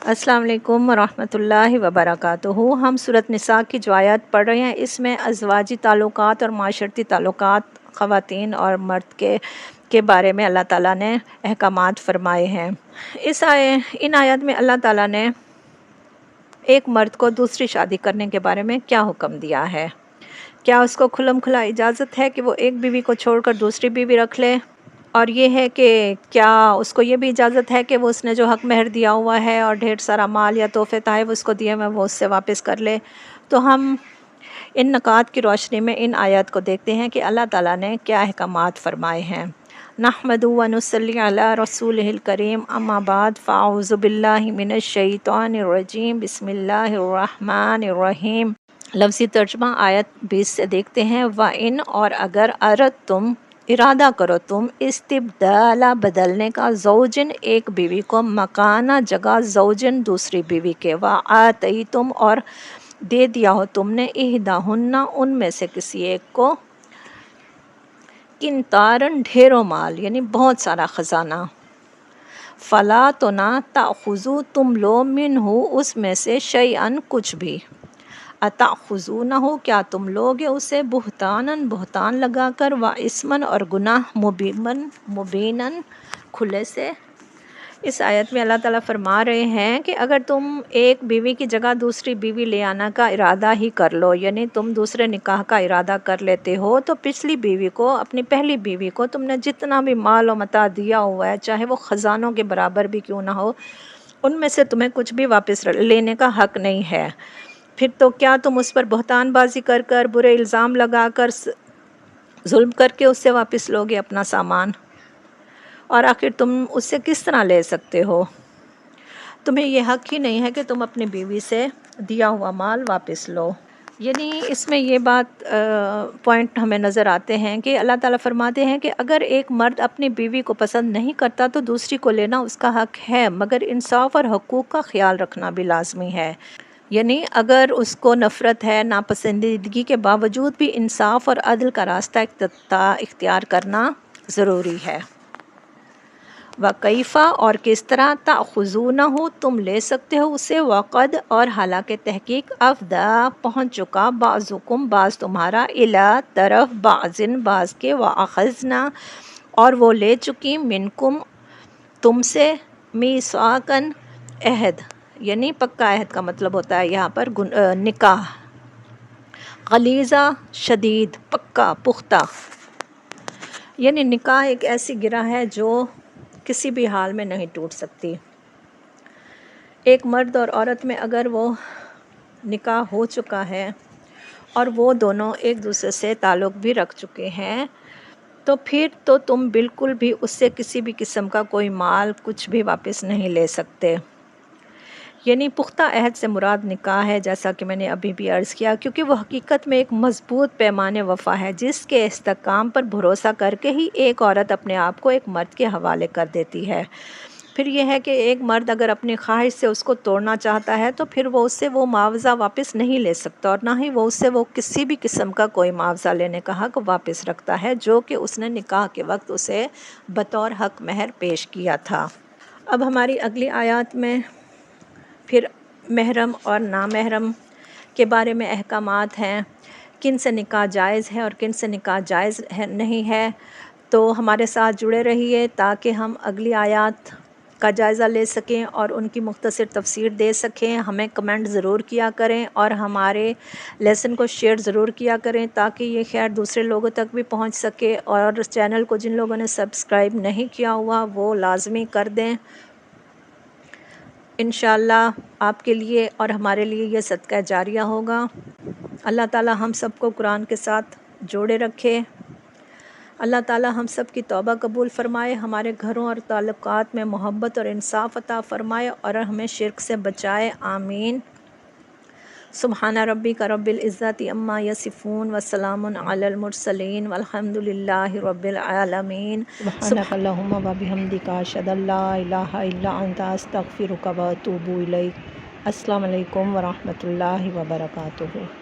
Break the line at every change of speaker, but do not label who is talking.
السلام علیکم ورحمۃ اللہ وبرکاتہ۔ ہم سورۃ نساء کی جو آیات پڑھ رہے ہیں، اس میں ازواجی تعلقات اور معاشرتی تعلقات خواتین اور مرد کے بارے میں اللہ تعالیٰ نے احکامات فرمائے ہیں۔ ان آیات میں اللہ تعالیٰ نے ایک مرد کو دوسری شادی کرنے کے بارے میں کیا حکم دیا ہے؟ کیا اس کو کھلم کھلا اجازت ہے کہ وہ ایک بیوی کو چھوڑ کر دوسری بیوی رکھ لے؟ اور یہ ہے کہ کیا اس کو یہ بھی اجازت ہے کہ وہ اس نے جو حق مہر دیا ہوا ہے اور ڈھیر سارا مال یا تحفے تحائف اس کو دیے ہوئے وہ اس سے واپس کر لے؟ تو ہم ان نکات کی روشنی میں ان آیات کو دیکھتے ہیں کہ اللہ تعالیٰ نے کیا احکامات فرمائے ہیں۔ نحمد و نصلی علی رسولہ الکریم، اما بعد، فاعوذ باللہ من الشیطان الرجیم، بسم اللہ الرحمن الرحیم۔ لفظی ترجمہ آیت 20 سے دیکھتے ہیں۔ وَإِنْ، اور اگر، اردتم، ارادہ کرو تم، استبدال، بدلنے کا، زوجن، ایک بیوی کو، مکانہ، جگہ، زوجن، دوسری بیوی کے، وآتیتم، اور دے دیا ہو تم نے، احداہن، ان میں سے کسی ایک کو، قنطارن، ڈھیروں مال، یعنی بہت سارا خزانہ، فلا تو نہ، تأخذوا، تم لو، منہ، اس میں سے، شیئن، کچھ بھی، اتأخذونہ، کیا تم لوگے اسے، بہتانن، بہتان لگا کر، واسمن، اور گناہ، مبینن، کھلے سے۔ اس آیت میں اللہ تعالیٰ فرما رہے ہیں کہ اگر تم ایک بیوی کی جگہ دوسری بیوی لے آنا کا ارادہ ہی کر لو، یعنی تم دوسرے نکاح کا ارادہ کر لیتے ہو، تو پچھلی بیوی کو، اپنی پہلی بیوی کو تم نے جتنا بھی مال و متاع دیا ہوا ہے، چاہے وہ خزانوں کے برابر بھی کیوں نہ ہو، ان میں سے تمہیں کچھ بھی واپس لینے کا حق نہیں ہے۔ پھر تو کیا تم اس پر بہتان بازی کر کر، برے الزام لگا کر، ظلم کر کے اس سے واپس لوگے اپنا سامان؟ اور آخر تم اس سے کس طرح لے سکتے ہو؟ تمہیں یہ حق ہی نہیں ہے کہ تم اپنی بیوی سے دیا ہوا مال واپس لو۔ یعنی اس میں یہ پوائنٹ ہمیں نظر آتے ہیں کہ اللہ تعالیٰ فرماتے ہیں کہ اگر ایک مرد اپنی بیوی کو پسند نہیں کرتا تو دوسری کو لینا اس کا حق ہے، مگر انصاف اور حقوق کا خیال رکھنا بھی لازمی ہے۔ یعنی اگر اس کو نفرت ہے، ناپسندیدگی کے باوجود بھی انصاف اور عدل کا راستہ اختیار کرنا ضروری ہے۔ وَکَیْفَ، اور کس طرح، تَأْخُذُونَہُ، تم لے سکتے ہو اسے، وَقَدْ، اور حالانکہ تحقیق، أَفْضَىٰ، پہنچ چکا، بَعْضُکُم، بعض تمہارا، إِلیٰ، طرف، بَعْضٍ، بعض کے، وَأَخَذْنَا، اور وہ لے چکی، مِنکم، تم سے، میثاقاً، عہد، یعنی پکا عہد کا مطلب ہوتا ہے یہاں پر نکاح، غلیظہ، شدید، پکا، پختہ، یعنی نکاح ایک ایسی گرہ ہے جو کسی بھی حال میں نہیں ٹوٹ سکتی۔ ایک مرد اور عورت میں اگر وہ نکاح ہو چکا ہے اور وہ دونوں ایک دوسرے سے تعلق بھی رکھ چکے ہیں، تو پھر تو تم بالکل بھی اس سے کسی بھی قسم کا کوئی مال، کچھ بھی واپس نہیں لے سکتے۔ یعنی پختہ عہد سے مراد نکاح ہے، جیسا کہ میں نے ابھی بھی عرض کیا، کیونکہ وہ حقیقت میں ایک مضبوط پیمان وفا ہے، جس کے استحکام پر بھروسہ کر کے ہی ایک عورت اپنے آپ کو ایک مرد کے حوالے کر دیتی ہے۔ پھر یہ ہے کہ ایک مرد اگر اپنی خواہش سے اس کو توڑنا چاہتا ہے تو پھر وہ اس سے وہ معاوضہ واپس نہیں لے سکتا، اور نہ ہی وہ اس سے وہ کسی بھی قسم کا کوئی معاوضہ لینے کا حق واپس رکھتا ہے، جو کہ اس نے نکاح کے وقت اسے بطور حق مہر پیش کیا تھا۔ اب ہماری اگلی آیات میں پھر محرم اور نامحرم کے بارے میں احکامات ہیں، کن سے نکاح جائز ہے اور کن سے نکاح جائز نہیں ہے۔ تو ہمارے ساتھ جڑے رہیے تاکہ ہم اگلی آیات کا جائزہ لے سکیں اور ان کی مختصر تفسیر دے سکیں۔ ہمیں کمنٹ ضرور کیا کریں اور ہمارے لیسن کو شیئر ضرور کیا کریں تاکہ یہ خیر دوسرے لوگوں تک بھی پہنچ سکے، اور چینل کو جن لوگوں نے سبسکرائب نہیں کیا ہوا وہ لازمی کر دیں۔ انشاءاللہ آپ کے لیے اور ہمارے لیے یہ صدقہ جاریہ ہوگا۔ اللہ تعالی ہم سب کو قرآن کے ساتھ جوڑے رکھے۔ اللہ تعالی ہم سب کی توبہ قبول فرمائے، ہمارے گھروں اور تعلقات میں محبت اور انصاف عطا فرمائے اور ہمیں شرک سے بچائے، آمین۔ سبحان ربک رب العزت عما یصفون وسلام علی المرسلین والحمد للہ رب العالمین۔ سبحانک اللہم وبحمدک، اشہد ان لا الہ الا انت، استغفرک واتوب الیک۔ السلام علیکم ورحمۃ اللہ وبرکاتہ۔